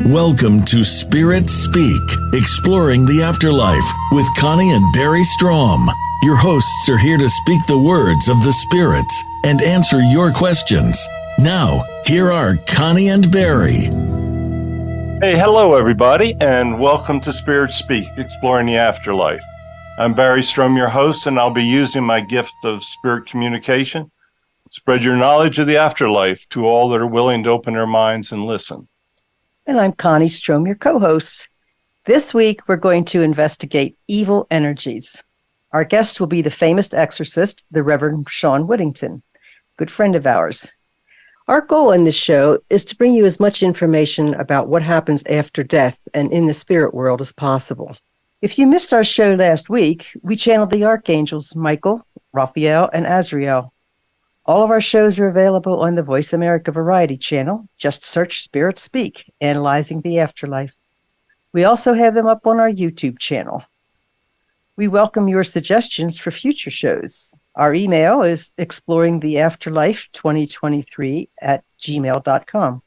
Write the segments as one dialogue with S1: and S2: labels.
S1: Welcome to Spirit Speak, Exploring the Afterlife with Connie and Barry Strohm. Your hosts are here to speak the words of the spirits and answer your questions. Now, here are Connie and Barry.
S2: Hey, hello everybody, and welcome to Spirit Speak, Exploring the Afterlife. I'm Barry Strohm, your host, and I'll be using my gift of spirit communication to spread your knowledge of the afterlife to all that are willing to open their minds and listen.
S3: And I'm Connie Strohm, your co-host. This week, we're going to investigate evil energies. Our guest will be the famous exorcist, the Reverend Shawn Whittington, good friend of ours. Our goal in this show is to bring you as much information about what happens after death and in the spirit world as possible. If you missed our show last week, we channeled the archangels Michael, Raphael, and Azrael. All of our shows are available on the Voice America Variety channel. Just search Spirit Speak, Analyzing the Afterlife. We also have them up on our YouTube channel. We welcome your suggestions for future shows. Our email is exploringtheafterlife2023@gmail.com.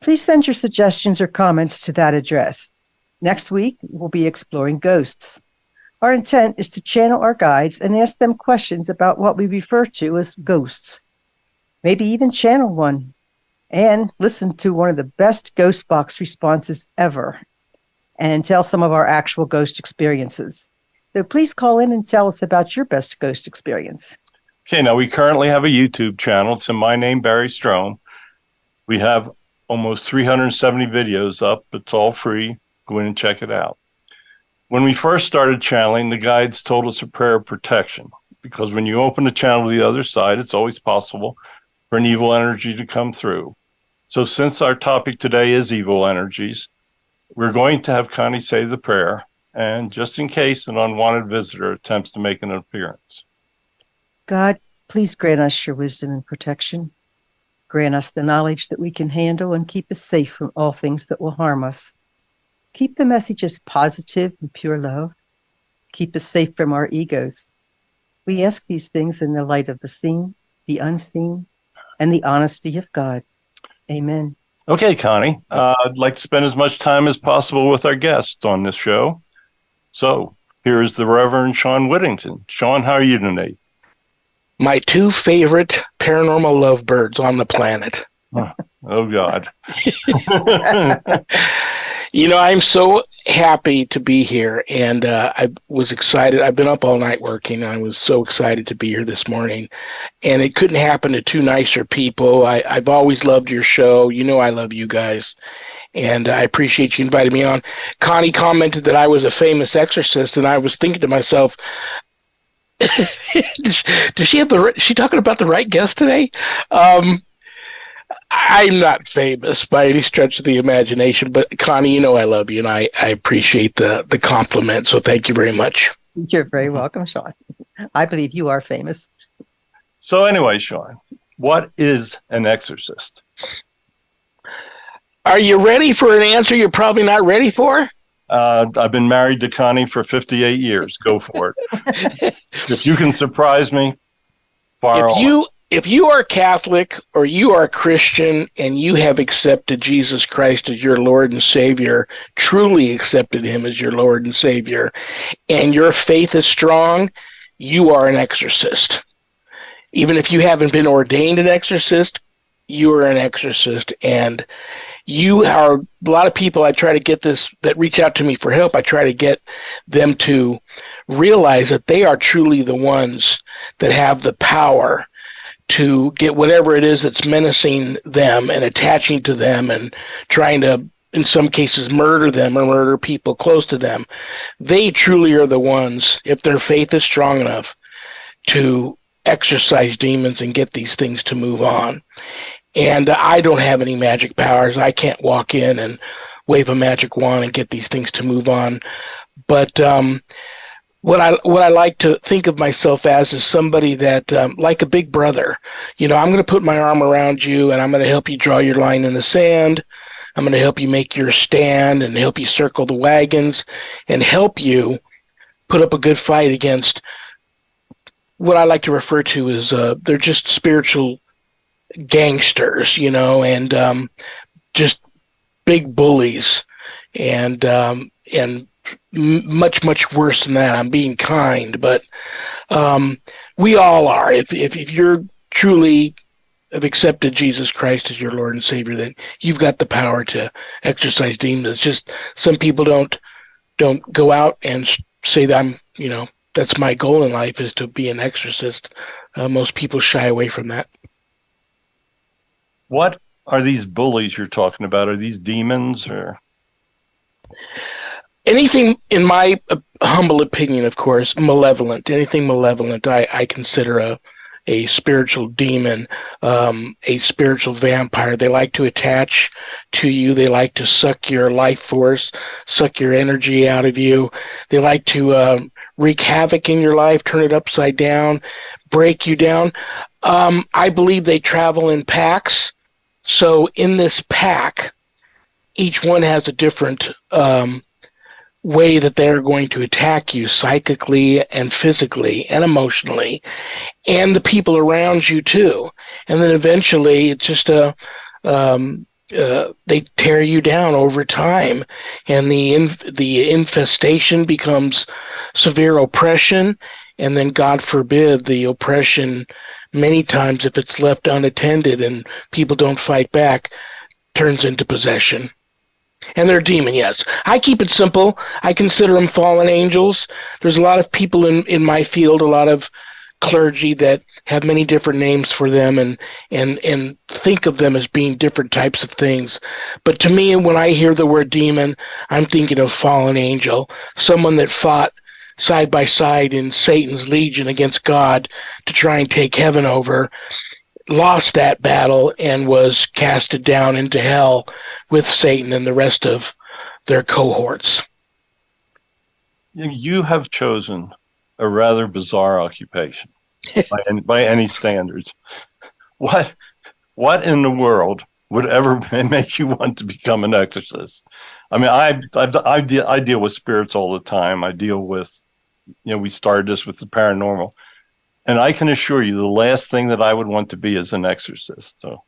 S3: Please send your suggestions or comments to that address. Next week, we'll be exploring ghosts. Our intent is to channel our guides and ask them questions about what we refer to as ghosts. Maybe even channel one and listen to one of the best ghost box responses ever and tell some of our actual ghost experiences. So please call in and tell us about your best ghost experience.
S2: Okay, now we currently have a YouTube channel. It's in my name, Barry Strohm. We have almost 370 videos up. It's all free. Go in and check it out. When we first started channeling, the guides told us a prayer of protection, because when you open the channel to the other side, it's always possible for an evil energy to come through. So since our topic today is evil energies, we're going to have Connie say the prayer, and just in case an unwanted visitor attempts to make an appearance.
S3: God, please grant us your wisdom and protection. Grant us the knowledge that we can handle and keep us safe from all things that will harm us. Keep the messages positive and pure love. Keep us safe from our egos. We ask these things in the light of the seen, the unseen, and the honesty of God. Amen.
S2: Okay, Connie, I'd like to spend as much time as possible with our guest on this show. So here is the Reverend Shawn Whittington. Shawn, how are you today?
S4: My two favorite paranormal lovebirds on the planet.
S2: Oh God.
S4: You know, I'm so happy to be here, and I was excited. I've been up all night working. I was so excited to be here this morning, and it couldn't happen to two nicer people. I've always loved your show. You know I love you guys, and I appreciate you inviting me on. Connie commented that I was a famous exorcist, and I was thinking to myself, does she have is she talking about the right guest today? I'm not famous by any stretch of the imagination, but Connie, you know I love you, and I appreciate the compliment, so thank you very much.
S3: You're very welcome, Shawn. I believe you are famous.
S2: So anyway, Shawn, what is an exorcist?
S4: Are you ready for an answer you're probably not ready for?
S2: I've been married to Connie for 58 years. Go for it. If you can surprise me, fire on.
S4: If you are Catholic or you are Christian and you have accepted Jesus Christ as your Lord and Savior, truly accepted him as your Lord and Savior, and your faith is strong, you are an exorcist. Even if you haven't been ordained an exorcist, you are an exorcist. And you are, a lot of people I try to get this, that reach out to me for help, I try to get them to realize that they are truly the ones that have the power to get whatever it is that's menacing them and attaching to them and trying to, in some cases, murder them or murder people close to them. They truly are the ones, if their faith is strong enough, to exorcise demons and get these things to move on. And I don't have any magic powers. I can't walk in and wave a magic wand and get these things to move on. But what I like to think of myself as is somebody that, like a big brother, you know, I'm going to put my arm around you and I'm going to help you draw your line in the sand. I'm going to help you make your stand and help you circle the wagons and help you put up a good fight against what I like to refer to as they're just spiritual gangsters, you know, and just big bullies, and much worse than that. I'm being kind, but we all are. If you're truly have accepted Jesus Christ as your Lord and Savior, then you've got the power to exorcise demons. It's just some people don't go out and say that that's my goal in life is to be an exorcist. Most people shy away from that.
S2: What are these bullies you're talking about? Are these demons or
S4: anything, in my humble opinion, of course, malevolent? Anything malevolent, I consider a spiritual demon, a spiritual vampire. They like to attach to you. They like to suck your life force, suck your energy out of you. They like to wreak havoc in your life, turn it upside down, break you down. I believe they travel in packs. So in this pack, each one has a different way that they're going to attack you psychically and physically and emotionally, and the people around you too. And then eventually it's just they tear you down over time, and the infestation becomes severe oppression, and then God forbid the oppression, many times if it's left unattended and people don't fight back, turns into possession. And they're a demon, yes. I keep it simple. I consider them fallen angels. There's a lot of people in my field, a lot of clergy that have many different names for them and think of them as being different types of things. But to me, when I hear the word demon, I'm thinking of fallen angel, someone that fought side by side in Satan's legion against God to try and take heaven over, lost that battle, and was casted down into hell with Satan and the rest of their cohorts.
S2: you have chosen a rather bizarre occupation by any standards. What in the world would ever make you want to become an exorcist? I mean, I deal with spirits all the time. I deal with, we started this with the paranormal. And I can assure you the last thing that I would want to be is an exorcist. So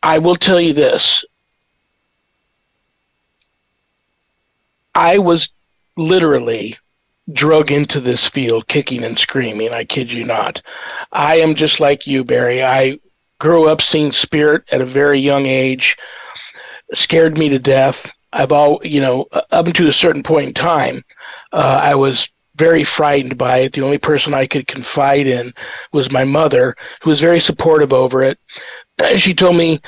S4: I will tell you this. I was literally drug into this field kicking and screaming. I kid you not. I am just like you, Barry. I grew up seeing spirit at a very young age, scared me to death. Up until a certain point in time, I was very frightened by it. The only person I could confide in was my mother, who was very supportive over it. She told me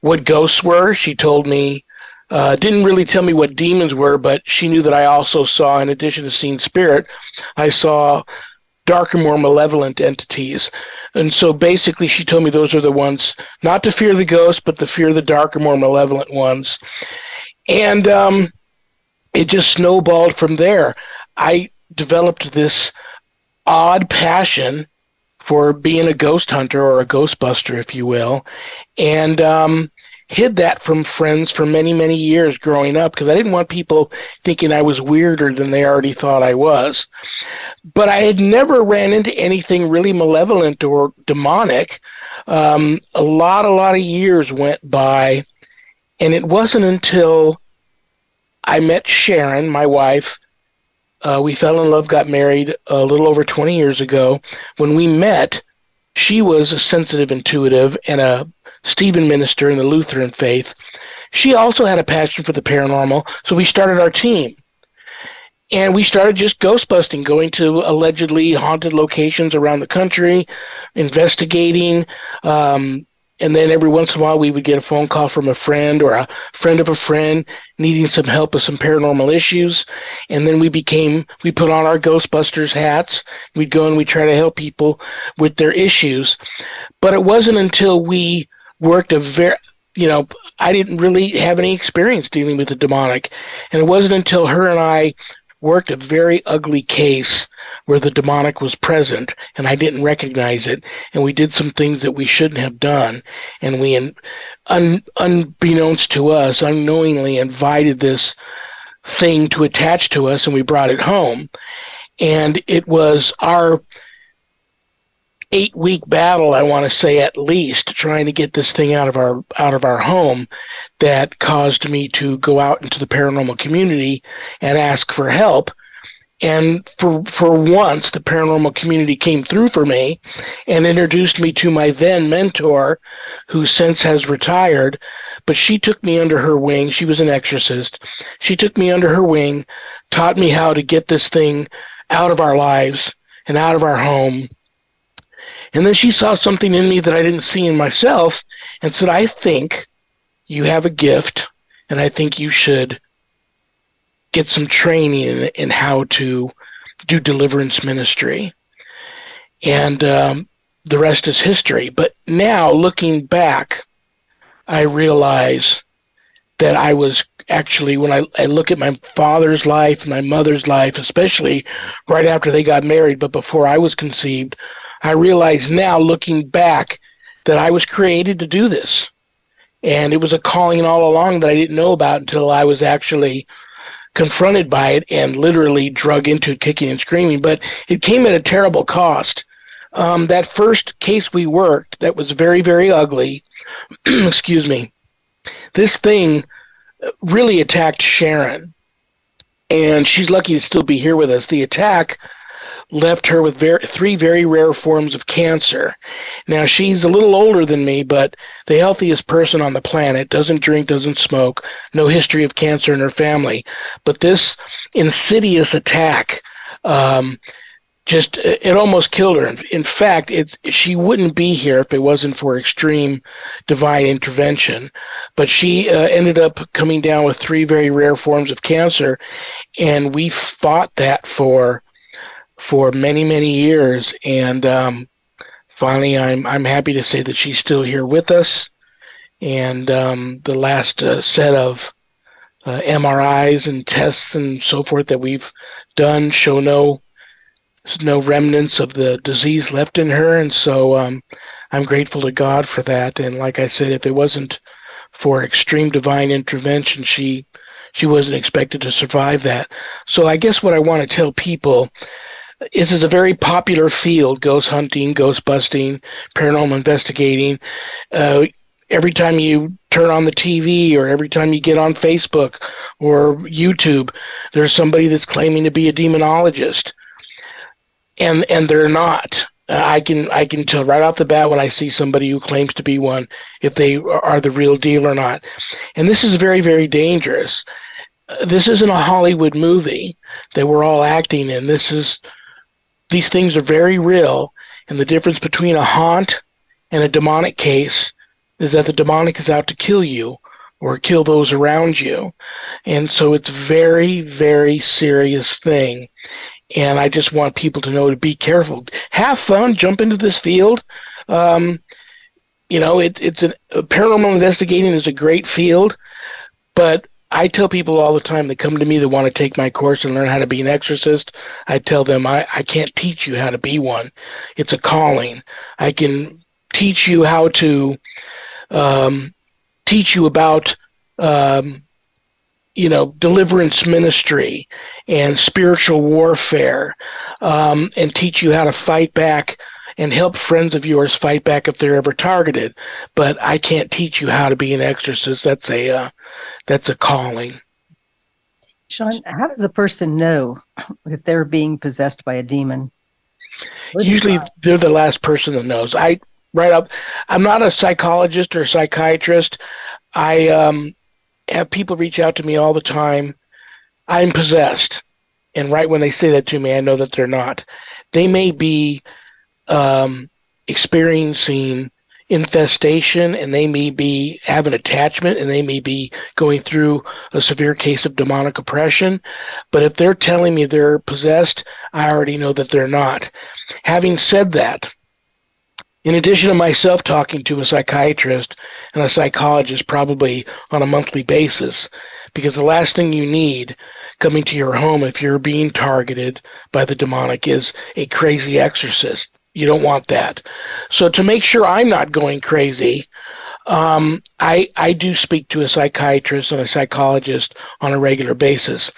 S4: what ghosts were. She told me, didn't really tell me what demons were, but she knew that I also saw, in addition to seeing spirit, I saw darker, more malevolent entities. And so basically she told me those are the ones, not to fear the ghosts, but to fear the darker, more malevolent ones. And it just snowballed from there. I developed this odd passion for being a ghost hunter, or a ghostbuster, if you will, and hid that from friends for many, many years growing up, because I didn't want people thinking I was weirder than they already thought I was. But I had never ran into anything really malevolent or demonic. A lot of years went by, and it wasn't until I met Sharon, my wife. We fell in love, got married a little over 20 years ago. When we met, she was a sensitive intuitive and a Stephen minister in the Lutheran faith. She also had a passion for the paranormal, so we started our team. And we started just ghost busting, going to allegedly haunted locations around the country, investigating. And then every once in a while, we would get a phone call from a friend or a friend of a friend needing some help with some paranormal issues. And then we put on our Ghostbusters hats. We'd go and we'd try to help people with their issues. But it wasn't until we worked I didn't really have any experience dealing with the demonic. And it wasn't until her and I worked a very ugly case where the demonic was present and I didn't recognize it, and we did some things that we shouldn't have done, and we unbeknownst to us, unknowingly invited this thing to attach to us, and we brought it home. And it was our 8-week battle, I want to say at least, trying to get this thing out of our home, that caused me to go out into the paranormal community and ask for help. And for once, the paranormal community came through for me and introduced me to my then mentor, who since has retired. But she took me under her wing. She was an exorcist. She took me under her wing, taught me how to get this thing out of our lives and out of our home. And then she saw something in me that I didn't see in myself and said, I think you have a gift, and I think you should get some training in how to do deliverance ministry. And the rest is history. But now, looking back, I realize that I was actually, when I look at my father's life and my mother's life, especially right after they got married, but before I was conceived, I realize now, looking back, that I was created to do this. And it was a calling all along that I didn't know about until I was actually confronted by it and literally drug into it, kicking and screaming. But it came at a terrible cost. That first case we worked, that was very, very ugly, excuse me, this thing really attacked Sharon. And she's lucky to still be here with us. The attack left her with three very rare forms of cancer. Now, she's a little older than me, but the healthiest person on the planet, doesn't drink, doesn't smoke, no history of cancer in her family. But this insidious attack, it almost killed her. In fact, she wouldn't be here if it wasn't for extreme divine intervention. But she ended up coming down with three very rare forms of cancer, and we fought that for many, many years. And finally, I'm happy to say that she's still here with us. And the last set of MRIs and tests and so forth that we've done show no remnants of the disease left in her. And so I'm grateful to God for that. And like I said, if it wasn't for extreme divine intervention, she wasn't expected to survive that. So I guess what I want to tell people is it's a very popular field: ghost hunting, ghost busting, paranormal investigating. Every time you turn on the TV or every time you get on Facebook or YouTube, there's somebody that's claiming to be a demonologist, and they're not. I can tell right off the bat when I see somebody who claims to be one if they are the real deal or not. And this is very, very dangerous. This isn't a Hollywood movie that we're all acting in. These things are very real, and the difference between a haunt and a demonic case is that the demonic is out to kill you or kill those around you. And so it's a very, very serious thing. And I just want people to know to be careful. Have fun, jump into this field. Paranormal investigating is a great field, but I tell people all the time that come to me that want to take my course and learn how to be an exorcist, I tell them I can't teach you how to be one. It's a calling. I can teach you how to teach you about deliverance ministry and spiritual warfare, and teach you how to fight back and help friends of yours fight back if they're ever targeted. But I can't teach you how to be an exorcist. That's a calling.
S3: Shawn, how does a person know that they're being possessed by a demon?
S4: Usually they're the last person that knows. I'm not a psychologist or psychiatrist. I have people reach out to me all the time. I'm possessed. And right when they say that to me, I know that they're not. They may be experiencing infestation, and they may have an attachment, and they may be going through a severe case of demonic oppression. But if they're telling me they're possessed, I already know that they're not. Having said that, in addition to myself talking to a psychiatrist and a psychologist probably on a monthly basis, because the last thing you need coming to your home if you're being targeted by the demonic is a crazy exorcist. You don't want that. So to make sure I'm not going crazy, I do speak to a psychiatrist and a psychologist on a regular basis.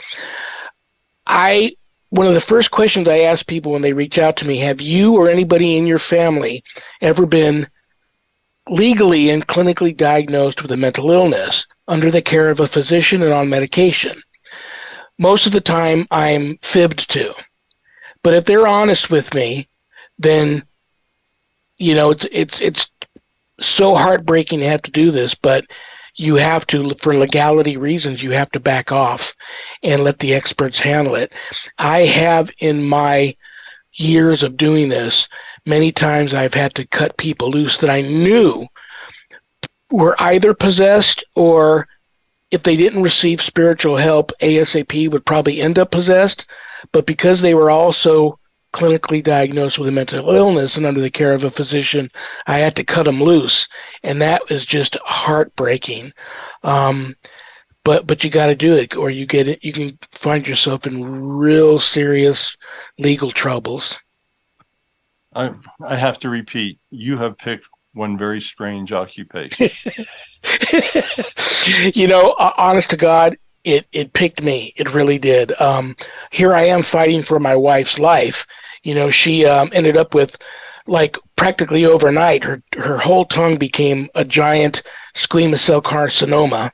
S4: I one of the first questions I ask people when they reach out to me, have you or anybody in your family ever been legally and clinically diagnosed with a mental illness under the care of a physician and on medication? Most of the time, I'm fibbed to. But if they're honest with me, then, it's so heartbreaking to have to do this, but you have to, for legality reasons, you have to back off and let the experts handle it. I have, in my years of doing this, many times I've had to cut people loose that I knew were either possessed, or if they didn't receive spiritual help ASAP would probably end up possessed. But because they were also clinically diagnosed with a mental illness and under the care of a physician, I had to cut them loose, and that was just heartbreaking. But you got to do it, or you can find yourself in real serious legal troubles.
S2: I have to repeat, you have picked one very strange occupation.
S4: Honest to God, it picked me. It really did. Here I am fighting for my wife's life. She ended up with, like, practically overnight, her whole tongue became a giant squamous cell carcinoma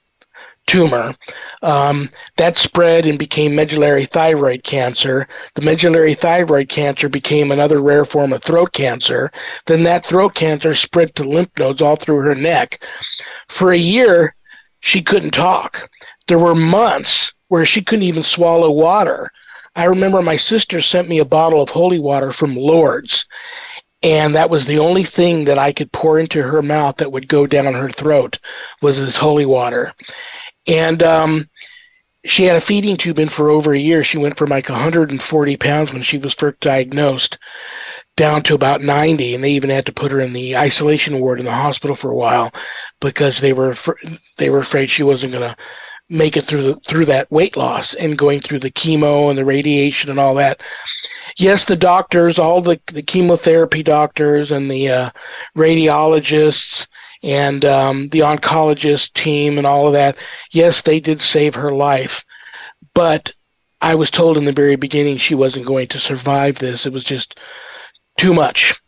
S4: tumor. That spread and became medullary thyroid cancer. The medullary thyroid cancer became another rare form of throat cancer. Then that throat cancer spread to lymph nodes all through her neck. For a year, she couldn't talk. There were months where she couldn't even swallow water. I remember my sister sent me a bottle of holy water from Lourdes, and that was the only thing that I could pour into her mouth that would go down her throat, was this holy water. And she had a feeding tube in for over a year. She went from like 140 pounds when she was first diagnosed down to about 90, and they even had to put her in the isolation ward in the hospital for a while because they were afraid she wasn't going to make it through that weight loss and going through the chemo and the radiation and all that. Yes, the doctors, all the chemotherapy doctors and the radiologists and the oncologist team and all of that, yes, they did save her life. But I was told in the very beginning she wasn't going to survive this. It was just too much.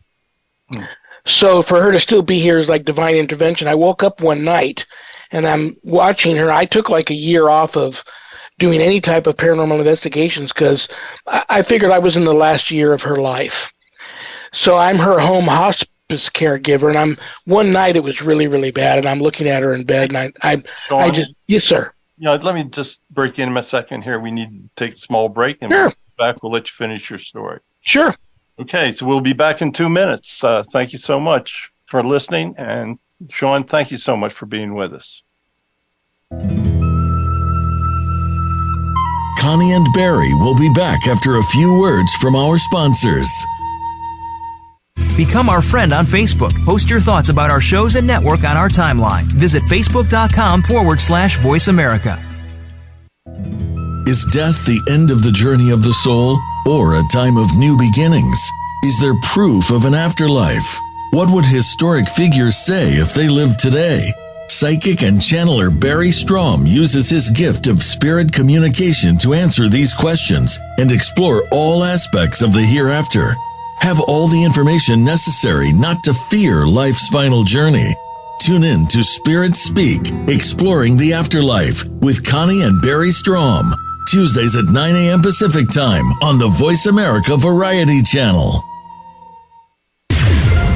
S4: So for her to still be here is like divine intervention. I woke up one night and I'm watching her. I took like a year off of doing any type of paranormal investigations because I figured I was in the last year of her life. So I'm her home hospice caregiver, and one night it was really, really bad, and I'm looking at her in bed, and I just, yes, sir.
S2: Let me just break in a second here. We need to take a small break, and
S4: sure.
S2: We'll be back. We'll let you finish your story.
S4: Sure.
S2: Okay, so we'll be back in 2 minutes. Thank you so much for listening, and Shawn, thank you so much for being with us.
S1: Connie and Barry will be back after a few words from our sponsors.
S5: Become our friend on Facebook. Post your thoughts about our shows and network on our timeline. Visit facebook.com/Voice America.
S1: Is death the end of the journey of the soul, or a time of new beginnings? Is there proof of an afterlife? What would historic figures say if they lived today? Psychic and channeler Barry Strohm uses his gift of spirit communication to answer these questions and explore all aspects of the hereafter. Have all the information necessary not to fear life's final journey. Tune in to Spirit Speak, Exploring the Afterlife with Connie and Barry Strohm, Tuesdays at 9 a.m. Pacific Time on the Voice America Variety Channel.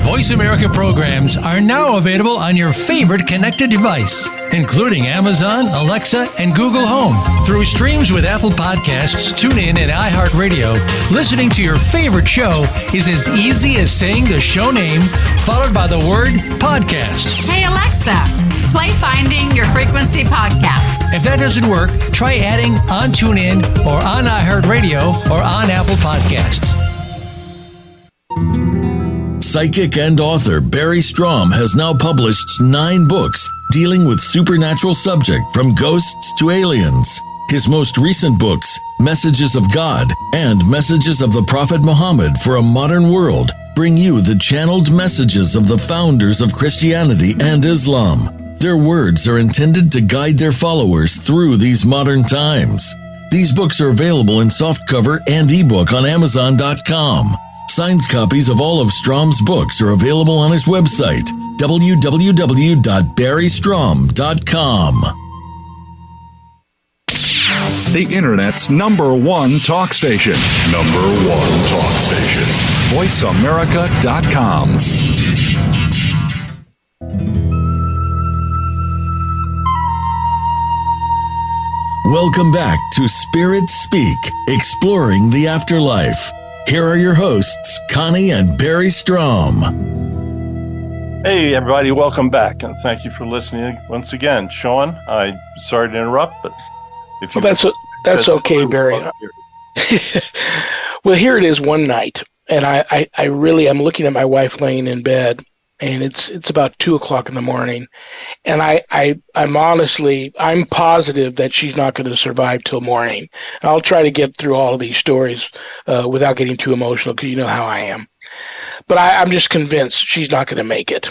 S6: Voice America programs are now available on your favorite connected device, including Amazon, Alexa, and Google Home. Through streams with Apple Podcasts, TuneIn, and iHeartRadio, listening to your favorite show is as easy as saying the show name followed by the word podcast.
S7: Hey, Alexa, play Finding Your Frequency podcast.
S6: If that doesn't work, try adding on TuneIn or on iHeartRadio or on Apple Podcasts.
S1: Psychic and author Barry Strohm has now published 9 books dealing with supernatural subject from ghosts to aliens. His most recent books, Messages of God and Messages of the Prophet Muhammad for a Modern World, bring you the channeled messages of the founders of Christianity and Islam. Their words are intended to guide their followers through these modern times. These books are available in softcover and ebook on Amazon.com. Signed copies of all of Strohm's books are available on his website, www.barrystrom.com.
S8: The Internet's #1 talk station. #1 talk station. VoiceAmerica.com.
S1: Welcome back to Spirit Speak, Exploring the Afterlife. Here are your hosts, Connie and Barry Strohm.
S2: Hey, everybody, welcome back, and thank you for listening once again. Shawn, I'm sorry to interrupt, but if you...
S4: Well, that's okay, Barry. Well, here it is one night, and I'm looking at my wife laying in bed, and it's about 2:00 in the morning, and I'm positive that she's not going to survive till morning. I'll try to get through all of these stories without getting too emotional, because you know how I am. But I'm just convinced she's not going to make it.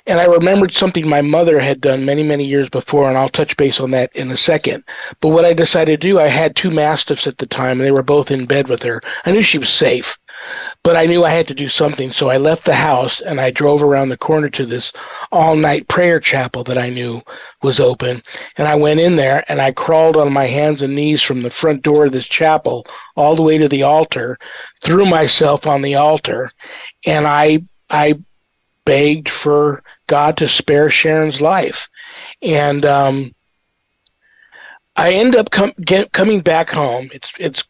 S4: And I remembered something my mother had done many, many years before, and I'll touch base on that in a second. But what I decided to do, I had 2 Mastiffs at the time, and they were both in bed with her. I knew she was safe, but I knew I had to do something. So I left the house, and I drove around the corner to this all-night prayer chapel that I knew was open. And I went in there, and I crawled on my hands and knees from the front door of this chapel all the way to the altar, threw myself on the altar, and I begged for God to spare Sharon's life. And I end up coming back home. It's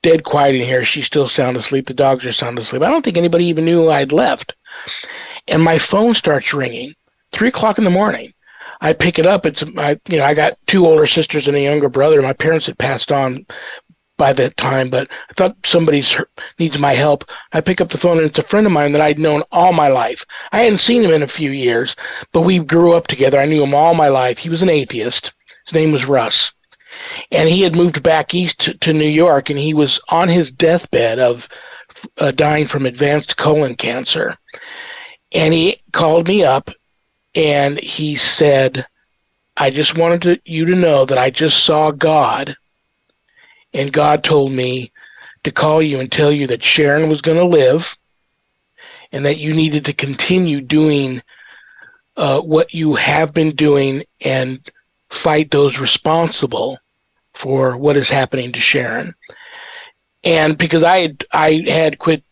S4: dead quiet in here. She's still sound asleep. The dogs are sound asleep. I don't think anybody even knew I'd left. And my phone starts ringing, 3:00 in the morning. I pick it up. I got 2 older sisters and a younger brother. My parents had passed on by that time, but I thought somebody needs my help. I pick up the phone, and it's a friend of mine that I'd known all my life. I hadn't seen him in a few years, but we grew up together. I knew him all my life. He was an atheist. His name was Russ. And he had moved back east to New York, and he was on his deathbed of dying from advanced colon cancer. And he called me up, and he said, I just wanted you to know that I just saw God, and God told me to call you and tell you that Sharon was going to live and that you needed to continue doing what you have been doing and fight those responsible for what is happening to Sharon. And because I quit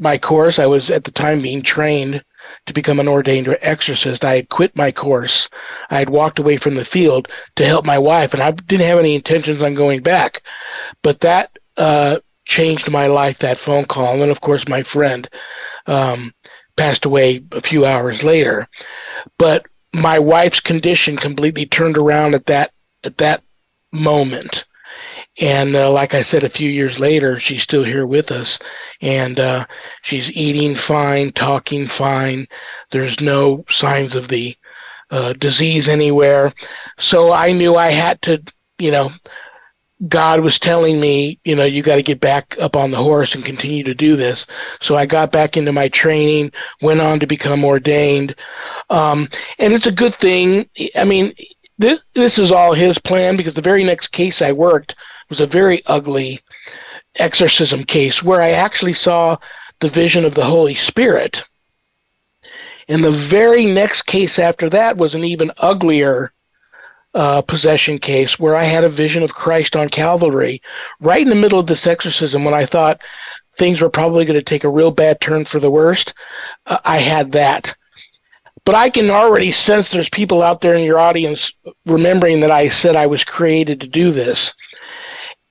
S4: my course. I was at the time being trained to become an ordained exorcist. I had quit my course. I had walked away from the field to help my wife, and I didn't have any intentions on going back. But that changed my life, that phone call. And then, of course, my friend passed away a few hours later. But my wife's condition completely turned around at that moment. And like I said, a few years later, she's still here with us, and she's eating fine, talking fine. There's no signs of the disease anywhere. So I knew I had to, God was telling me, you got to get back up on the horse and continue to do this. So I got back into my training, went on to become ordained. And it's a good thing. I mean, this is all his plan, because the very next case I worked was a very ugly exorcism case where I actually saw the vision of the Holy Spirit. And the very next case after that was an even uglier possession case where I had a vision of Christ on Calvary right in the middle of this exorcism, when I thought things were probably going to take a real bad turn for the worst. I had that. But I can already sense there's people out there in your audience remembering that I said I was created to do this.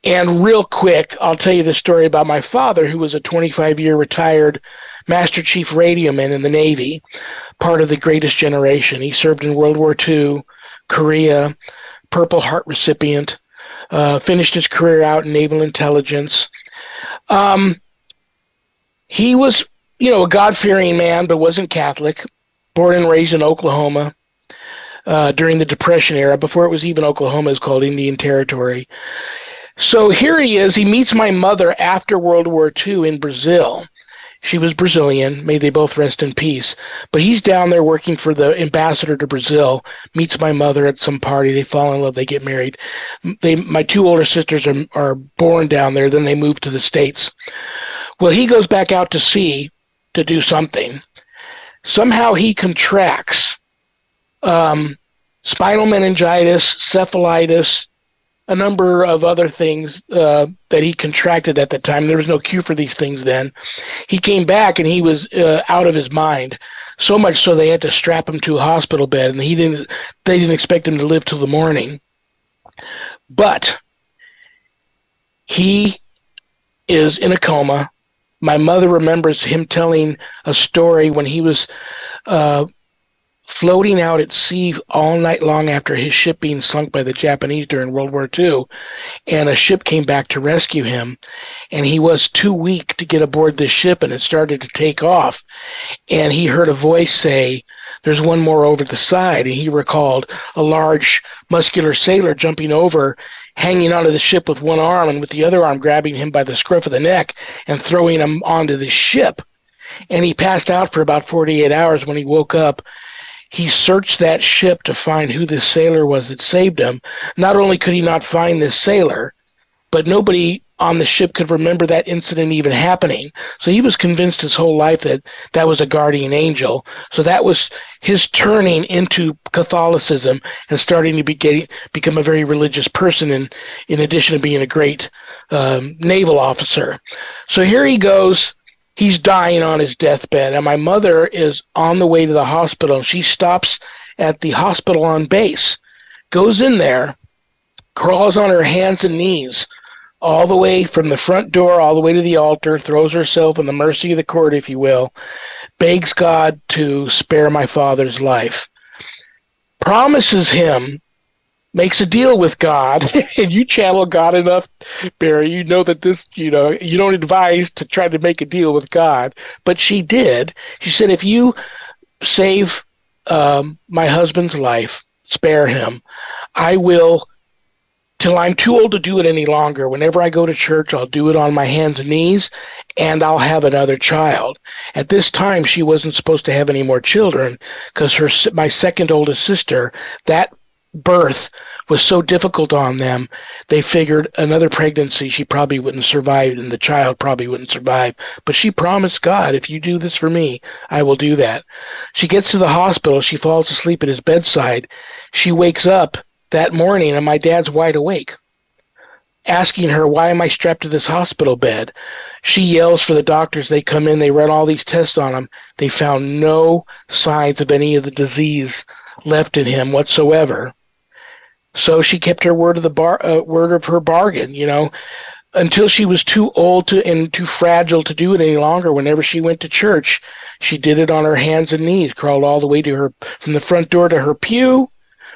S4: And real quick, I'll tell you the story about my father, who was a 25-year retired Master Chief Radioman in the Navy, part of the Greatest Generation. He served in World War II, Korea, Purple Heart recipient, finished his career out in naval intelligence. He was, a God-fearing man, but wasn't Catholic, born and raised in Oklahoma during the Depression era. Before it was even Oklahoma, it was called Indian Territory. So here he is. He meets my mother after World War II in Brazil. She was Brazilian. May they both rest in peace. But he's down there working for the ambassador to Brazil, meets my mother at some party. They fall in love. They get married. My two older sisters are born down there. Then they move to the States. Well, he goes back out to sea to do something. Somehow he contracts spinal meningitis, cephalitis, a number of other things that he contracted at the time. There was no cure for these things then. He came back and he was out of his mind, so much so they had to strap him to a hospital bed, and they didn't expect him to live till the morning. But he is in a coma. My mother remembers him telling a story when he was floating out at sea all night long after his ship being sunk by the Japanese during World War II, and a ship came back to rescue him, and he was too weak to get aboard this ship, and it started to take off, and he heard a voice say, "There's one more over the side," and he recalled a large muscular sailor jumping over, hanging onto the ship with one arm, and with the other arm grabbing him by the scruff of the neck and throwing him onto the ship. And he passed out for about 48 hours. When he woke up, he searched that ship to find who this sailor was that saved him. Not only could he not find this sailor, but nobody on the ship could remember that incident even happening. So he was convinced his whole life that that was a guardian angel. So that was his turning into Catholicism and starting to become a very religious person, in addition to being a great naval officer. So here he goes. He's dying on his deathbed, and my mother is on the way to the hospital. She stops at the hospital on base, goes in there, crawls on her hands and knees all the way from the front door all the way to the altar, throws herself in the mercy of the court, if you will, begs God to spare my father's life, promises him, makes a deal with God, and you channel God enough, Barry, you know that this, you don't advise to try to make a deal with God, but she did. She said, if you save my husband's life, spare him, I will, till I'm too old to do it any longer. Whenever I go to church, I'll do it on my hands and knees, and I'll have another child. At this time, she wasn't supposed to have any more children, because my second oldest sister, that birth was so difficult on them, they figured another pregnancy she probably wouldn't survive, and the child probably wouldn't survive. But she promised God, if you do this for me, I will do that. She gets to the hospital. She falls asleep at his bedside. She wakes up that morning, and my dad's wide awake, asking her, why am I strapped to this hospital bed? She yells for the doctors. They come in. They run all these tests on him. They found no signs of any of the disease left in him whatsoever. So she kept her word of word of her bargain, until she was too old and too fragile to do it any longer. Whenever she went to church, she did it on her hands and knees, crawled all the way from the front door to her pew,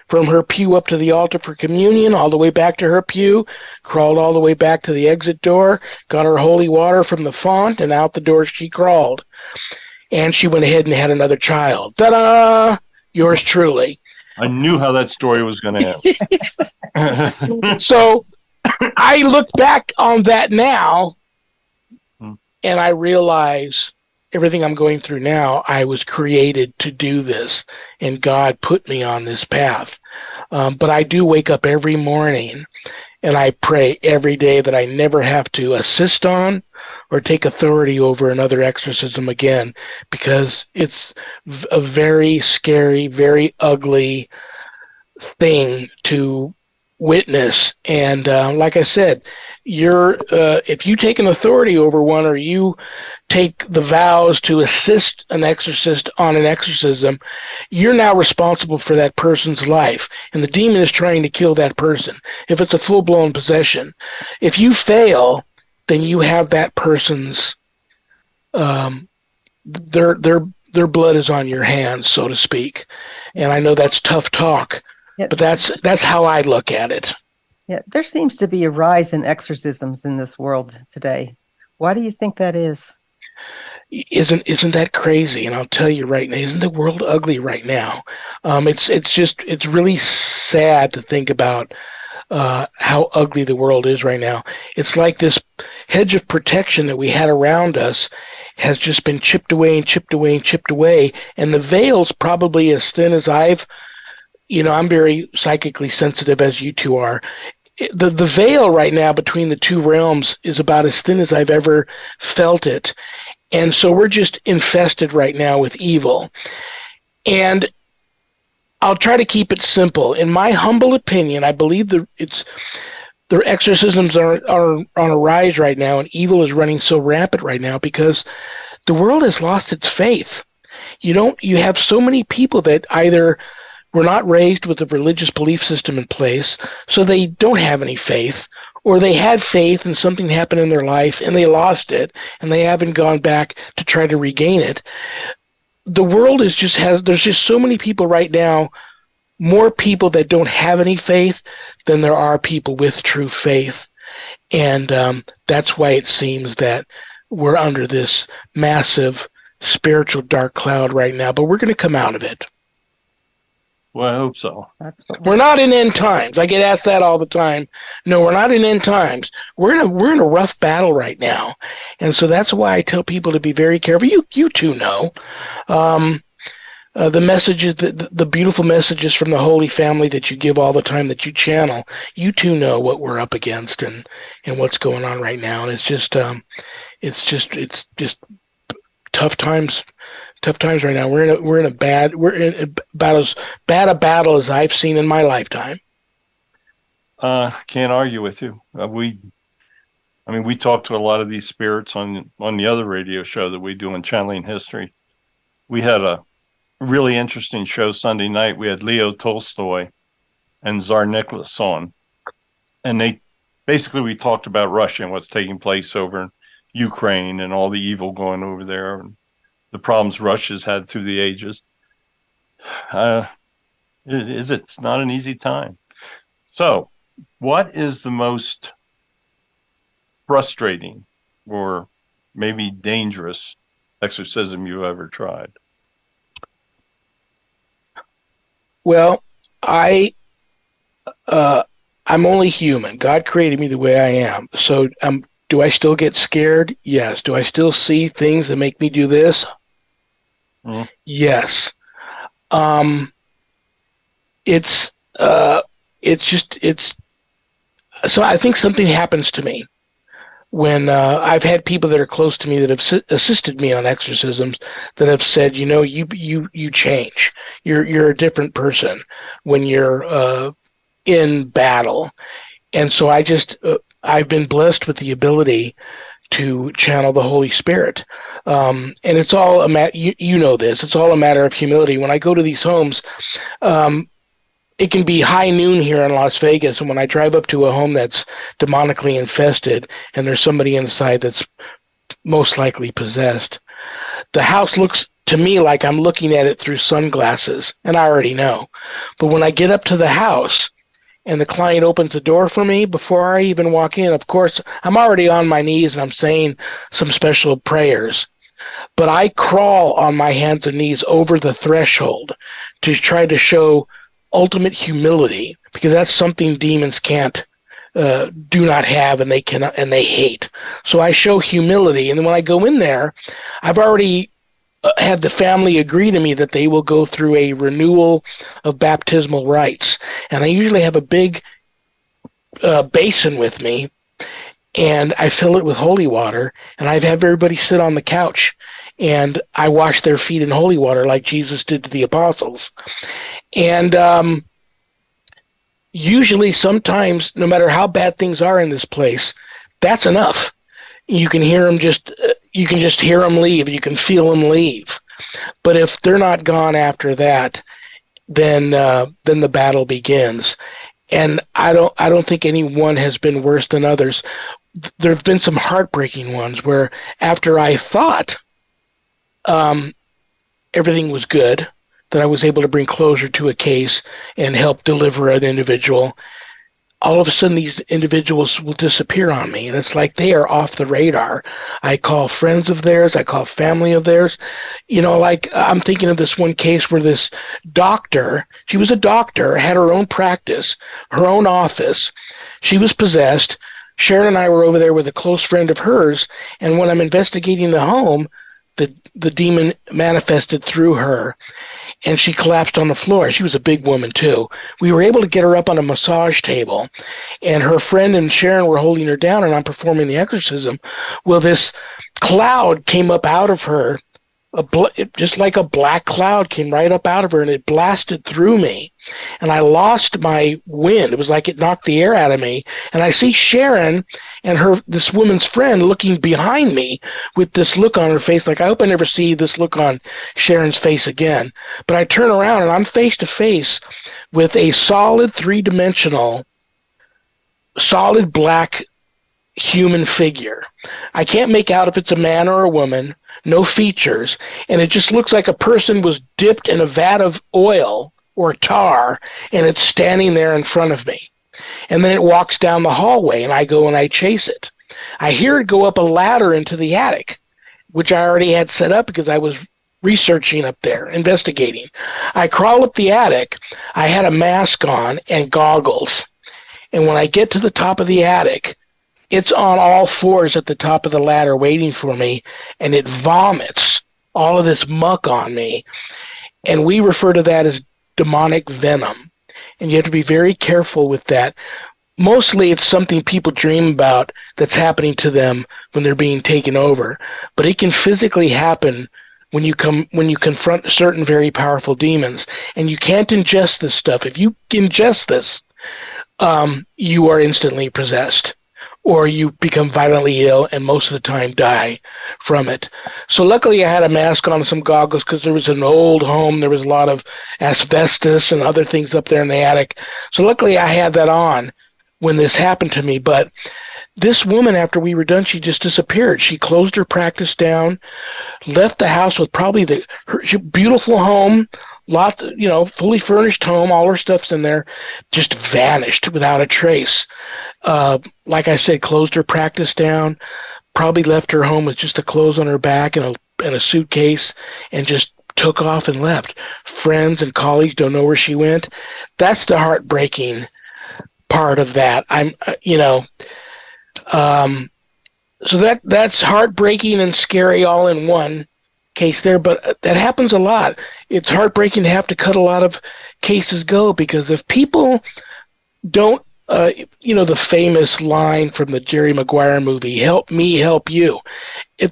S4: from her pew up to the altar for communion, all the way back to her pew, crawled all the way back to the exit door, got her holy water from the font, and out the door she crawled. And she went ahead and had another child. Ta-da! Yours truly.
S2: I knew how that story was going to end.
S4: So I look back on that now, and I realize everything I'm going through now, I was created to do this, and God put me on this path. But I do wake up every morning, and I pray every day that I never have to assist on or take authority over another exorcism again, because it's a very scary, very ugly thing to witness. And like I said, if you take an authority over one, or you take the vows to assist an exorcist on an exorcism, you're now responsible for that person's life, and the demon is trying to kill that person if it's a full-blown possession. If you fail, then you have that person's their blood is on your hands, so to speak. And I know that's tough talk, but that's how I look at it.
S3: Yeah, there seems to be a rise in exorcisms in this world today. Why do you think that is?
S4: Isn't that crazy? And I'll tell you right now, isn't the world ugly right now? It's really sad to think about how ugly the world is right now. It's like this hedge of protection that we had around us has just been chipped away and chipped away and chipped away, and the veil's probably as thin as I'm very psychically sensitive as you two are. The veil right now between the two realms is about as thin as I've ever felt it. And so we're just infested right now with evil. And I'll try to keep it simple. In my humble opinion, I believe the exorcisms are on a rise right now, and evil is running so rampant right now because the world has lost its faith. You have so many people that either were not raised with a religious belief system in place, so they don't have any faith, or they had faith and something happened in their life and they lost it and they haven't gone back to try to regain it. The world there's just so many people right now, more people that don't have any faith than there are people with true faith. And that's why it seems that we're under this massive spiritual dark cloud right now, but we're going to come out of it.
S2: Well, I hope so.
S4: We're not in end times. I get asked that all the time. No, we're not in end times. We're in a rough battle right now, and so that's why I tell people to be very careful. You two know, the messages, the beautiful messages from the Holy Family that you give all the time, that you channel. You two know what we're up against and what's going on right now, and it's just tough times. Tough times right now. We're in about as bad a battle as I've seen in my lifetime.
S2: Can't argue with you. We talk to a lot of these spirits on the other radio show that we do on Channeling History. We had a really interesting show Sunday night. We had Leo Tolstoy and Tsar Nicholas on, and we talked about Russia and what's taking place over in Ukraine and all the evil going over there, and the problems Russia's had through the ages. It's not an easy time. So, what is the most frustrating or maybe dangerous exorcism you've ever tried?
S4: Well, I'm only human. God created me the way I am. So, do I still get scared? Yes. Do I still see things that make me do this? Yes. It's so I think something happens to me when I've had people that are close to me that have assisted me on exorcisms that have said, you change. You're a different person when you're in battle. And so I've been blessed with the ability to channel the Holy Spirit. And it's all you know this, it's all a matter of humility. When I go to these homes, it can be high noon here in Las Vegas, and when I drive up to a home that's demonically infested and there's somebody inside that's most likely possessed, the house looks to me like I'm looking at it through sunglasses, and I already know. But when I get up to the house and the client opens the door for me, before I even walk in, of course, I'm already on my knees and I'm saying some special prayers. But I crawl on my hands and knees over the threshold to try to show ultimate humility, because that's something demons can't, do not have, and they cannot, and they hate. So I show humility, and then when I go in there, I've already had the family agree to me that they will go through a renewal of baptismal rites. And I usually have a big basin with me, and I fill it with holy water, and I've had everybody sit on the couch, and I wash their feet in holy water like Jesus did to the apostles. And usually, sometimes, no matter how bad things are in this place, that's enough. You can hear them you can just hear them leave. You can feel them leave. But if they're not gone after that, then the battle begins. And I don't think any one has been worse than others. There have been some heartbreaking ones where after I thought everything was good, that I was able to bring closure to a case and help deliver an individual, all of a sudden these individuals will disappear on me, and it's like they are off the radar. I call friends of theirs, I call family of theirs. Like I'm thinking of this one case where this doctor, she was a doctor, had her own practice, her own office. She was possessed. Sharon and I were over there with a close friend of hers, and when I'm investigating the home, the demon manifested through her, and she collapsed on the floor. She was a big woman, too. We were able to get her up on a massage table, and her friend and Sharon were holding her down, and I'm performing the exorcism. Well, this cloud came up out of her, just like a black cloud came right up out of her, and it blasted through me. And I lost my wind. It was like it knocked the air out of me. And I see Sharon and this woman's friend looking behind me with this look on her face. Like, I hope I never see this look on Sharon's face again. But I turn around and I'm face to face with a solid 3-dimensional, solid black human figure. I can't make out if it's a man or a woman, no features. And it just looks like a person was dipped in a vat of oil or tar, and it's standing there in front of me. And then it walks down the hallway, and I go and I chase it. I hear it go up a ladder into the attic, which I already had set up because I was researching up there, investigating. I crawl up the attic. I had a mask on and goggles. And when I get to the top of the attic, it's on all fours at the top of the ladder waiting for me, and it vomits all of this muck on me. And we refer to that as demonic venom, and you have to be very careful with that. Mostly it's something people dream about that's happening to them when they're being taken over, but it can physically happen when you confront certain very powerful demons, and you can't ingest this stuff. If you ingest this, you are instantly possessed, or you become violently ill and most of the time die from it. So luckily I had a mask on and some goggles because there was an old home. There was a lot of asbestos and other things up there in the attic. So luckily I had that on when this happened to me. But this woman, after we were done, she just disappeared. She closed her practice down, left the house with probably her beautiful home, fully furnished home, all her stuff's in there, just vanished without a trace. Like I said, closed her practice down, probably left her home with just the clothes on her back and a suitcase, and just took off and left. Friends and colleagues don't know where she went. That's the heartbreaking part of that. So that's heartbreaking and scary all in one case there, but that happens a lot. It's heartbreaking to have to cut a lot of cases go, because if people don't, the famous line from the Jerry Maguire movie, "Help me, help you." If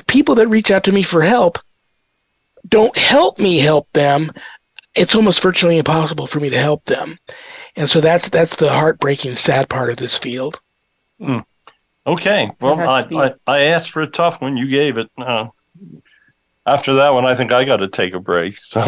S4: people that reach out to me for help don't help me help them, it's almost virtually impossible for me to help them. And so that's the heartbreaking, sad part of this field.
S2: Okay. Well, I asked for a tough one. You gave it. After that one, I think I got to take a break. So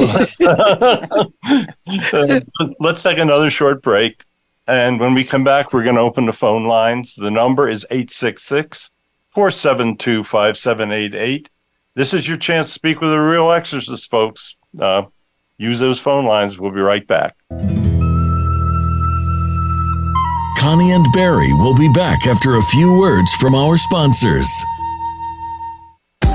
S2: let's take another short break. And when we come back, we're going to open the phone lines. The number is 866-472-5788. This is your chance to speak with a real exorcist, folks. Use those phone lines. We'll be right back.
S1: Connie and Barry will be back after a few words from our sponsors.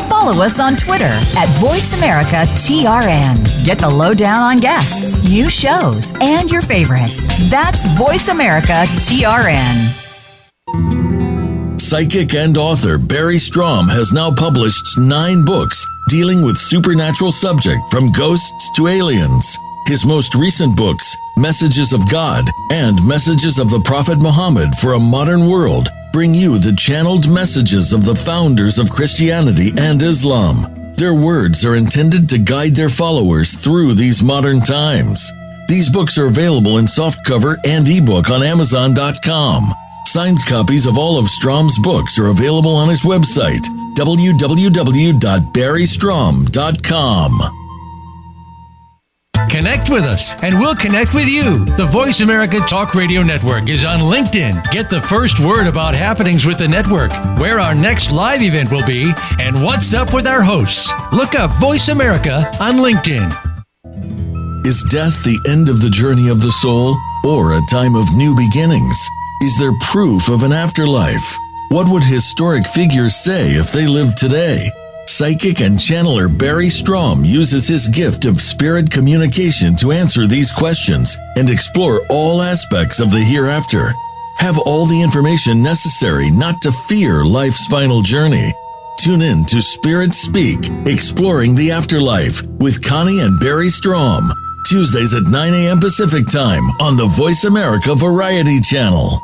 S9: Follow us on Twitter @VoiceAmericaTRN. Get the lowdown on guests, new shows, and your favorites. That's VoiceAmericaTRN.
S1: Psychic and author Barry Strohm has now published 9 books dealing with supernatural subject from ghosts to aliens. His most recent books, Messages of God and Messages of the Prophet Muhammad for a Modern World, bring you the channeled messages of the founders of Christianity and Islam. Their words are intended to guide their followers through these modern times. These books are available in softcover and ebook on Amazon.com. Signed copies of all of Strom's books are available on his website, www.barrystrom.com.
S6: Connect with us, and we'll connect with you. The Voice America Talk Radio Network is on LinkedIn. Get the first word about happenings with the network, where our next live event will be, and what's up with our hosts. Look up Voice America on LinkedIn.
S1: Is death the end of the journey of the soul? or a time of new beginnings? Is there proof of an afterlife? What would historic figures say if they lived today? Psychic and channeler Barry Strohm uses his gift of spirit communication to answer these questions and explore all aspects of the hereafter. Have all the information necessary not to fear life's final journey. Tune in to Spirit Speak, Exploring the Afterlife with Connie and Barry Strohm. Tuesdays at 9 a.m. Pacific Time on the Voice America Variety Channel.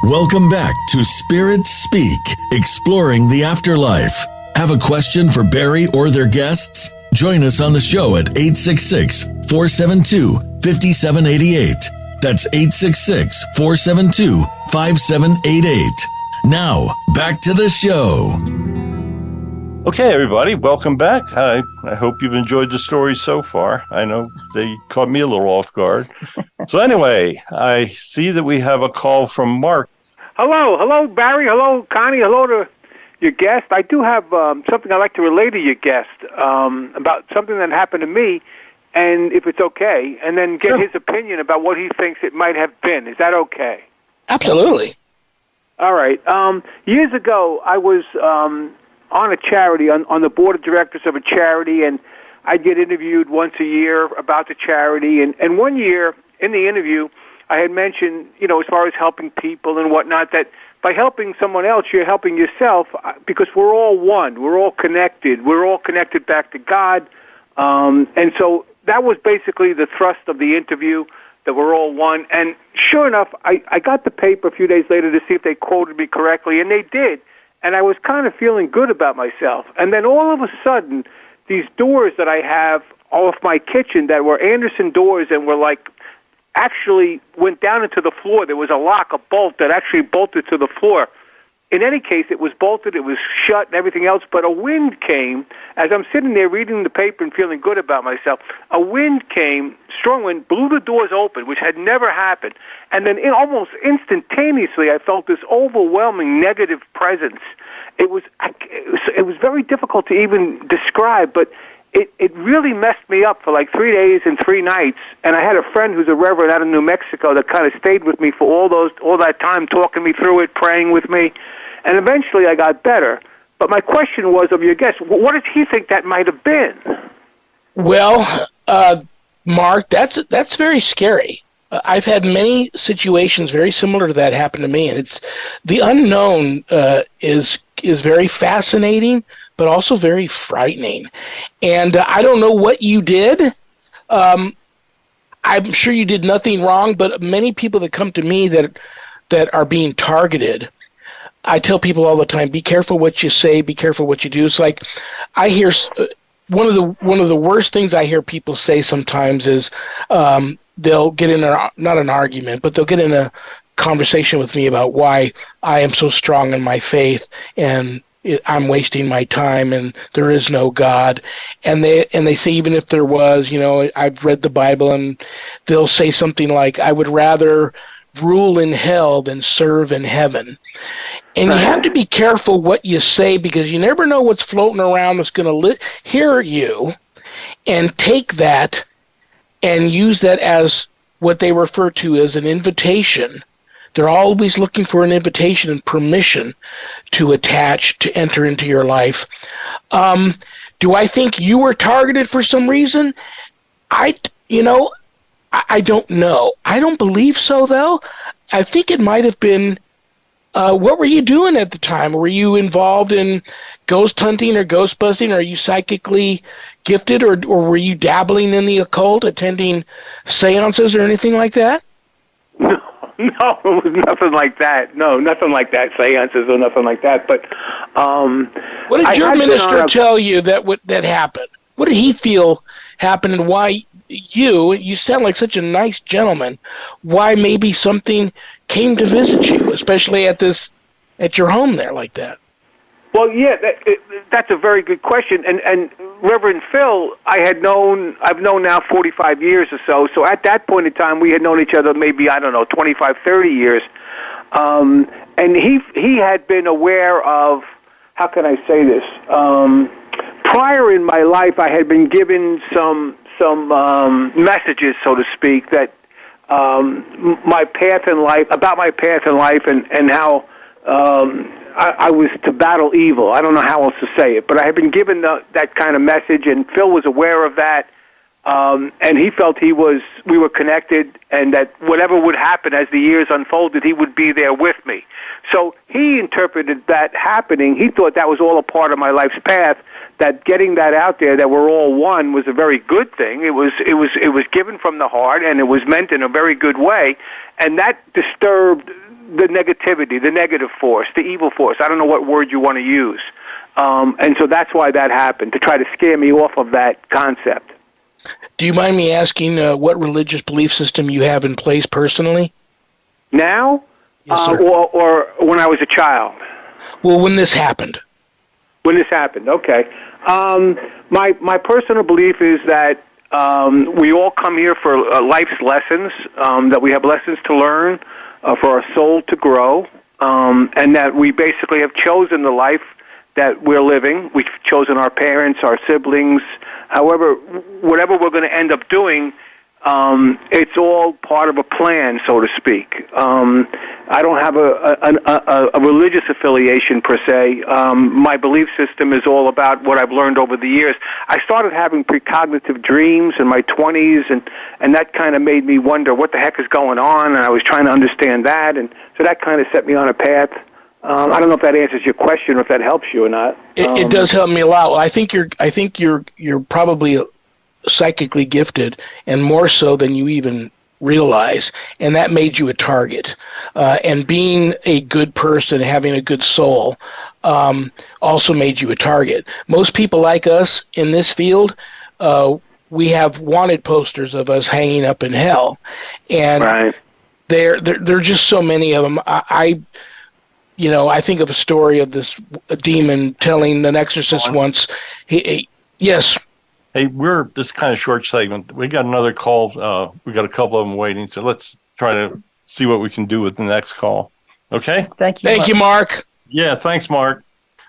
S1: Welcome back to Spirit Speak, Exploring the Afterlife. Have a question for Barry or their guests? Join us on the show at 866-472-5788. That's 866-472-5788. Now, back to the show.
S2: Okay, everybody, welcome back. I hope you've enjoyed the story so far. I know they caught me a little off guard. So anyway, I see that we have a call from Mark.
S10: Hello, Barry. Hello, Connie. Hello to your guest. I do have something I'd like to relay to your guest about something that happened to me, and if it's okay, and then get his opinion about what he thinks it might have been. Is that okay?
S4: Absolutely.
S10: All right. Years ago, I was on a charity, on the board of directors of a charity, and I'd get interviewed once a year about the charity. And one year, in the interview, I had mentioned, as far as helping people and whatnot, that by helping someone else, you're helping yourself because we're all one. We're all connected. We're all connected back to God. And so that was basically the thrust of the interview, that we're all one. And sure enough, I got the paper a few days later to see if they quoted me correctly, and they did. And I was kind of feeling good about myself. And then all of a sudden, these doors that I have off my kitchen that were Anderson doors and were like, actually went down into the floor. There was a lock, a bolt that actually bolted to the floor. In any case, it was bolted, it was shut and everything else, but a wind came. As I'm sitting there reading the paper and feeling good about myself, a wind came, strong wind, blew the doors open, which had never happened. And then almost instantaneously, I felt this overwhelming negative presence. It was very difficult to even describe, but it really messed me up for like 3 days and 3 nights. And I had a friend who's a reverend out of New Mexico that kind of stayed with me for all that time, talking me through it, praying with me. And eventually I got better. But my question was of your guest, what does he think that might have been?
S4: Well, Mark, that's very scary. I've had many situations very similar to that happen to me, and it's the unknown is very fascinating, but also very frightening. And I don't know what you did. I'm sure you did nothing wrong, but many people that come to me that are being targeted, I tell people all the time, be careful what you say, be careful what you do. It's like I hear one of the worst things I hear people say sometimes is they'll get in not an argument, but they'll get in a conversation with me about why I am so strong in my faith and I'm wasting my time and there is no God. And they say, even if there was, I've read the Bible, and they'll say something like, I would rather rule in hell than serve in heaven. And you have to be careful what you say, because you never know what's floating around that's going to hear you and take that and use that as what they refer to as an invitation. They're always looking for an invitation and permission to attach, to enter into your life. Do I think you were targeted for some reason? I don't know. I don't believe so, though. I think it might have been, what were you doing at the time? Were you involved in ghost hunting or ghost busting? Are you psychically gifted, or were you dabbling in the occult, attending seances or anything like that?
S10: No, it was nothing like that. No, nothing like that, seances or nothing like that. But
S4: what did your minister tell you that happened? What did he feel happened, and why you sound like such a nice gentleman, why maybe something came to visit you, especially at your home there like that?
S10: Well, yeah, that's a very good question. And Reverend Phil, I've known now 45 years or so. So at that point in time, we had known each other maybe, 25, 30 years. And he had been aware of, how can I say this, prior in my life, I had been given some messages, so to speak, that my path in life, and how I was to battle evil. I don't know how else to say it, but I had been given that kind of message, and Phil was aware of that, and he felt we were connected, and that whatever would happen as the years unfolded, he would be there with me. So he interpreted that happening. He thought that was all a part of my life's path, that getting that out there, that we're all one, was a very good thing. It was given from the heart, and it was meant in a very good way, and that disturbed the negativity, the negative force, the evil force. I don't know what word you want to use. And so that's why that happened, to try to scare me off of that concept.
S4: Do you mind me asking what religious belief system you have in place personally?
S10: Now?
S4: Yes, sir.
S10: Or when I was a child?
S4: Well, when this happened.
S10: When this happened, okay. My personal belief is that we all come here for life's lessons, that we have lessons to learn, for our soul to grow, and that we basically have chosen the life that we're living. We've chosen our parents, our siblings, however, whatever we're going to end up doing, it's all part of a plan, so to speak. I don't have a religious affiliation per se. My belief system is all about what I've learned over the years. I started having precognitive dreams in my 20s, and that kind of made me wonder what the heck is going on, and I was trying to understand that, and so that kind of set me on a path. I don't know if that answers your question or if that helps you or not.
S4: It does help me a lot. Well, I think you're probably psychically gifted, and more so than you even realize, and that made you a target. And being a good person, having a good soul, also made you a target. Most people like us in this field, we have wanted posters of us hanging up in hell, and
S10: right.
S4: there are just so many of them. I think of a story of this demon telling an exorcist once. Yes.
S2: Hey, we're this kind of short segment. We got another call. We got a couple of them waiting, so let's try to see what we can do with the next call. Okay?
S3: Thank you.
S4: Thank you, Mark.
S2: Yeah, thanks, Mark.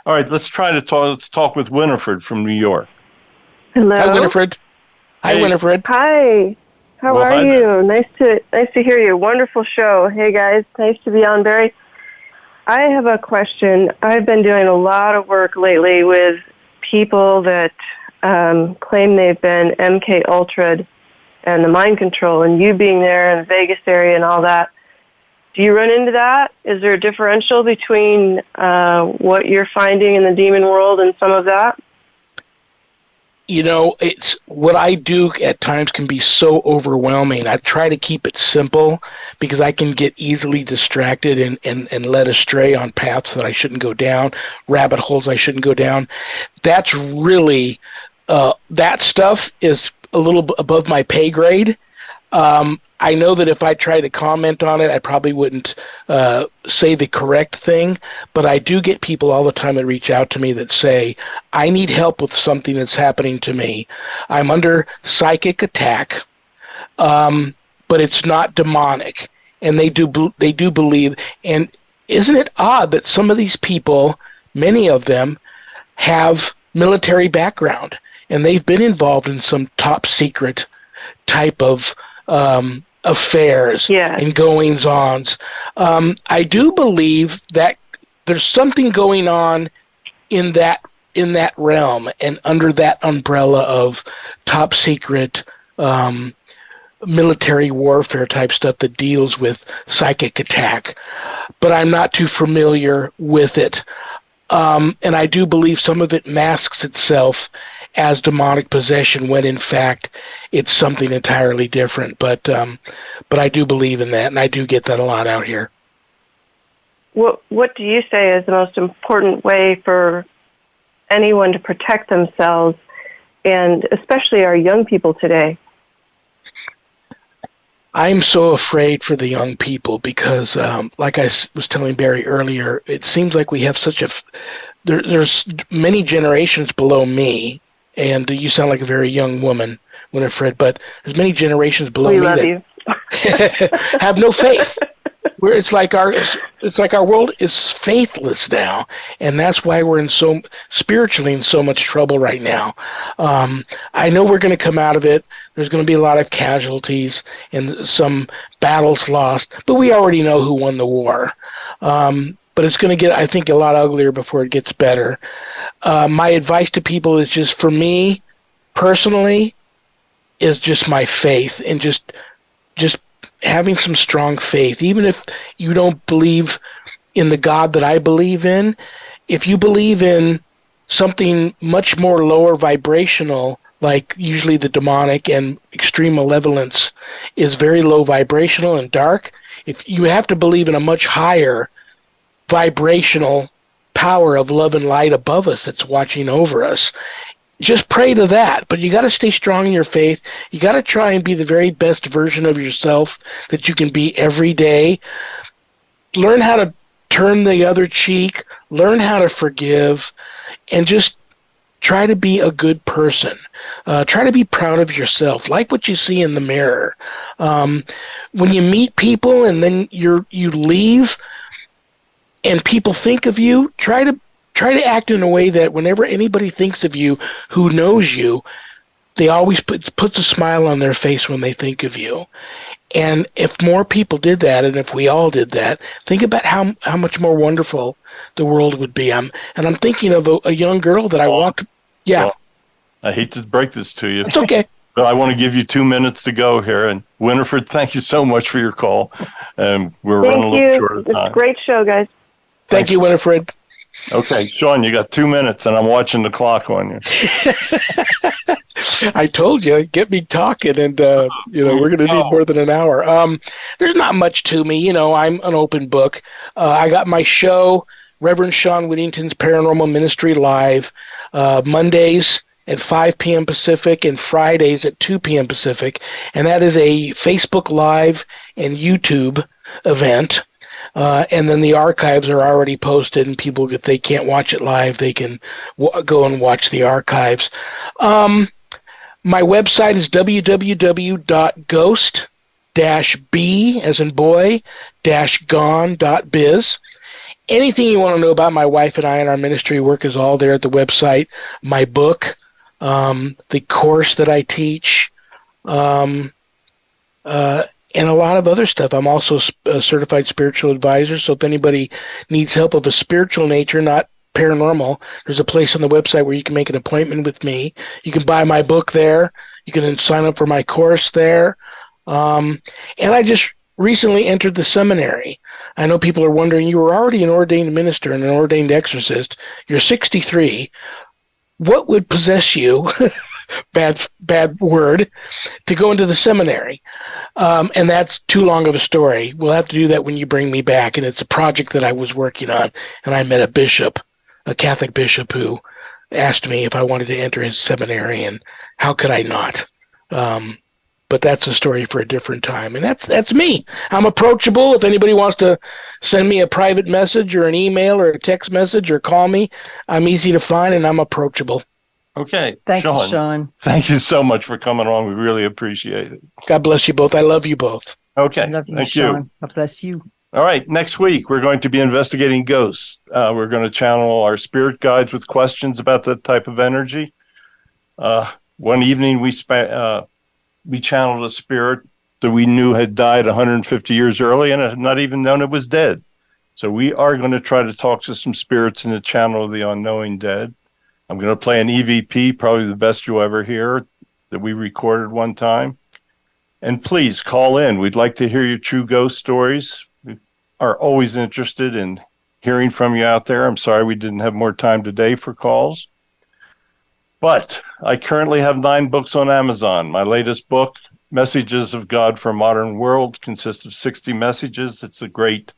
S2: All right, let's talk with Winifred from New York.
S11: Hello.
S4: Hi, Winifred. Hi,
S2: Hey.
S4: Winifred.
S11: Hi. How are
S2: hi
S11: you?
S2: there.
S11: Nice to hear you. Wonderful show. Hey guys, nice to be on, Barry. I have a question. I've been doing a lot of work lately with people that claim they've been MK Ultra'd and the mind control, and you being there in the Vegas area and all that. Do you run into that? Is there a differential between what you're finding in the demon world and some of that?
S4: It's what I do at times can be so overwhelming. I try to keep it simple because I can get easily distracted and led astray on paths that I shouldn't go down, rabbit holes I shouldn't go down. That's really, that stuff is a little above my pay grade. I know that if I try to comment on it, I probably wouldn't say the correct thing, but I do get people all the time that reach out to me that say, I need help with something that's happening to me. I'm under psychic attack, but it's not demonic. And they do believe, and isn't it odd that some of these people, many of them, have military background, and they've been involved in some top secret type of affairs and goings-ons. I do believe that there's something going on in that realm and under that umbrella of top secret military warfare type stuff that deals with psychic attack. But I'm not too familiar with it. And I do believe some of it masks itself as demonic possession when in fact it's something entirely different. But I do believe in that, and I do get that a lot out here.
S11: What do you say is the most important way for anyone to protect themselves, and especially our young people today?
S4: I'm so afraid for the young people because, like I was telling Barry earlier, it seems like we have there's many generations below me, and you sound like a very young woman, Winifred, but there's many generations below me
S11: love
S4: that
S11: you.
S4: have no faith. where it's like our world is faithless now, and that's why we're spiritually in so much trouble right now. I know we're going to come out of it. There's going to be a lot of casualties and some battles lost, but we already know who won the war. But it's going to get, I think, a lot uglier before it gets better. My advice to people is just, for me personally, is just my faith, and just having some strong faith. Even if you don't believe in the God that I believe in, if you believe in something much more lower vibrational, like usually the demonic and extreme malevolence is very low vibrational and dark, if you have to believe in a much higher vibrational power of love and light above us that's watching over us, just pray to that. But you got to stay strong in your faith. You got to try and be the very best version of yourself that you can be every day. Learn how to turn the other cheek, learn how to forgive, and just try to be a good person. Try to be proud of yourself. Like what you see in the mirror. When you meet people and then you leave and people think of you, try to act in a way that whenever anybody thinks of you who knows you, they always puts a smile on their face when they think of you. And if more people did that, and if we all did that, think about how much more wonderful the world would be. I'm thinking of a young girl that I walked. Yeah.
S2: So, I hate to break this to you.
S4: It's okay.
S2: But I want to give you 2 minutes to go here. And Winifred, thank you so much for your call. We're running a little short of time.
S11: It's a great show, guys.
S4: Thank you, Winifred.
S2: Okay, Shawn, you got 2 minutes, and I'm watching the clock on you.
S4: I told you, get me talking, and we're going to need more than an hour. There's not much to me. I'm an open book. I got my show, Reverend Shawn Whittington's Paranormal Ministry Live, Mondays at 5 p.m. Pacific and Fridays at 2 p.m. Pacific, and that is a Facebook Live and YouTube event. And then the archives are already posted, and people, if they can't watch it live, they can go and watch the archives. My website is www.ghost-b, as in boy, -gone.biz. Anything you want to know about my wife and I and our ministry work is all there at the website. My book, the course that I teach, and a lot of other stuff. I'm also a certified spiritual advisor, so if anybody needs help of a spiritual nature, not paranormal, there's a place on the website where you can make an appointment with me. You can buy my book there. You can sign up for my course there. And I just recently entered the seminary. I know people are wondering, you were already an ordained minister and an ordained exorcist. You're 63. What would possess you, bad word, to go into the seminary? And that's too long of a story. We'll have to do that when you bring me back. And it's a project that I was working on. And I met a bishop, a Catholic bishop, who asked me if I wanted to enter his seminary, and how could I not? But that's a story for a different time. And that's me. I'm approachable. If anybody wants to send me a private message or an email or a text message or call me, I'm easy to find and I'm approachable.
S2: Okay.
S3: Thank you, Shawn.
S2: Thank you so much for coming on. We really appreciate it.
S4: God bless you both. I love you both.
S2: Okay.
S3: I love you,
S2: Thank
S3: Shawn.
S2: you.
S3: God bless you.
S2: All right. Next week, we're going to be investigating ghosts. We're going to channel our spirit guides with questions about that type of energy. One evening, we channeled a spirit that we knew had died 150 years early and had not even known it was dead. So we are going to try to talk to some spirits in the channel of the unknowing dead. I'm going to play an EVP, probably the best you'll ever hear, that we recorded one time. And please call in. We'd like to hear your true ghost stories. We are always interested in hearing from you out there. I'm sorry we didn't have more time today for calls. But I currently have 9 books on Amazon. My latest book, Messages of God for a Modern World, consists of 60 messages. It's a great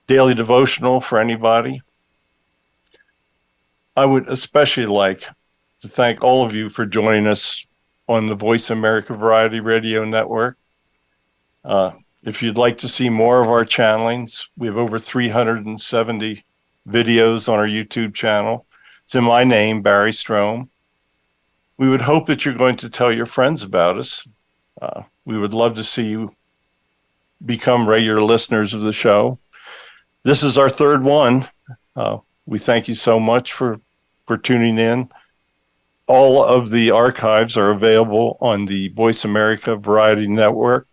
S2: daily devotional for anybody. I would especially like to thank all of you for joining us on the Voice America Variety Radio Network. If you'd like to see more of our channelings, we have over 370 videos on our YouTube channel. It's in my name, Barry Strohm. We would hope that you're going to tell your friends about us. We would love to see you become regular listeners of the show. This is our third one. We thank you so much for tuning in. All of the archives are available on the Voice America Variety Network.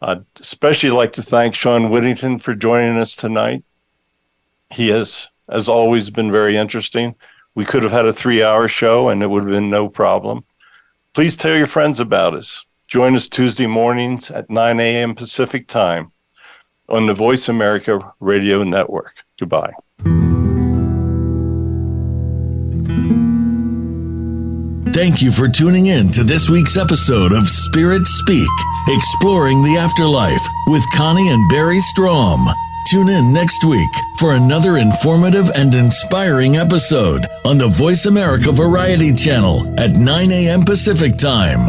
S2: I'd especially like to thank Shawn Whittington for joining us tonight. He has, as always, been very interesting. We could have had a 3-hour show and it would have been no problem. Please tell your friends about us. Join us Tuesday mornings at 9 a.m. Pacific Time on the Voice America Radio Network. Goodbye.
S1: Thank you for tuning in to this week's episode of Spirit Speak, Exploring the Afterlife with Connie and Barry Strohm. Tune in next week for another informative and inspiring episode on the Voice America Variety Channel at 9 a.m. Pacific Time.